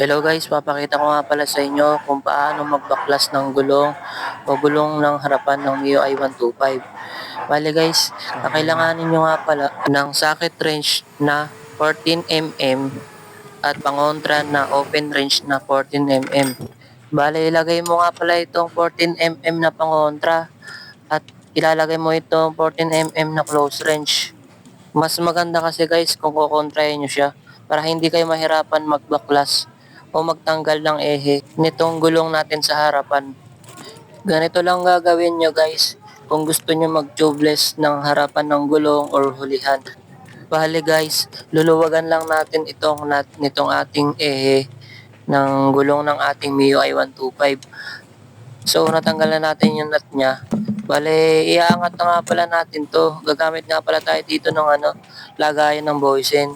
Hello guys, papakita ko nga pala sa inyo kung paano magbaklas ng gulong o gulong ng harapan ng MIUI 125. Bale guys, kakailanganin nyo nga pala ng socket wrench na 14mm at pangontra na open wrench na 14mm. Bale, ilagay mo nga pala itong 14mm na pangontra at ilalagay mo itong 14mm na close wrench. Mas maganda kasi guys kung kukontrahin nyo siya para hindi kayo mahirapan magbaklas o magtanggal ng ehe nitong gulong natin sa harapan. Ganito lang gagawin nyo guys kung gusto nyo mag-tubeless ng harapan ng gulong or hulihan. Bale guys, luluwagan lang natin itong nut nitong ating ehe ng gulong ng ating MIUI 125. So natanggal na natin yung nut niya. Bale, iaangat na nga pala natin to. Gagamit nga pala tayo dito ng lagayan ng boysen.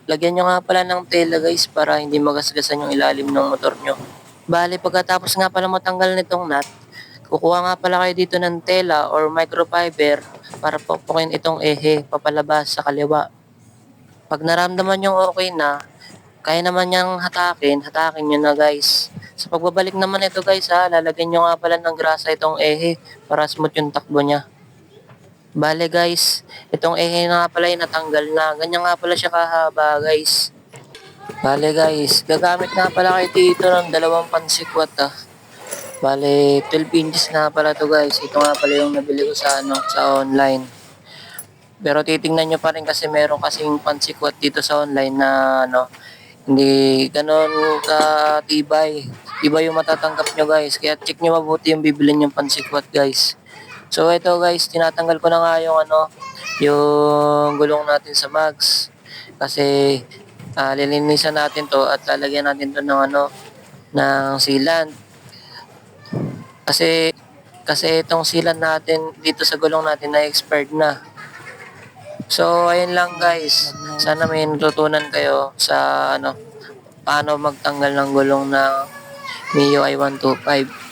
Lagyan nyo nga pala ng tela guys para hindi magasgasan yung ilalim ng motor nyo. Bale, pagkatapos nga pala matanggal nitong nut, kukuha nga pala kayo dito ng tela or microfiber para pupukin itong ehe papalabas sa kaliwa. Pag naramdaman nyo okay na, kaya naman niyang hatakin nyo na guys. Sa pagbabalik naman ito guys lalagyan nyo nga pala ng grasa itong ehe para smooth yung takbo niya. Bale guys, itong ehe na nga pala ay natanggal na. Ganyan nga pala siya kahaba guys. Bale guys, gagamit nga pala kayo dito ng dalawang pansikwat Bale, 12 inches nga pala to guys. Ito nga pala yung nabili ko sa online. Pero titingnan nyo pa rin kasi meron kasing pansikwat dito sa online na hindi ganon ka-tibay. Iba yung matatanggap nyo guys. Kaya check nyo mabuti yung bibilin yung pansikwat guys. So ito guys, tinatanggal ko na nga yung yung gulong natin sa mags. Kasi lilinisan natin to at lalagyan natin to ng ng sealant. Kasi itong sealant natin dito sa gulong natin na expired na. So ayun lang guys. Sana may natutunan kayo sa paano magtanggal ng gulong ng MIUI 125.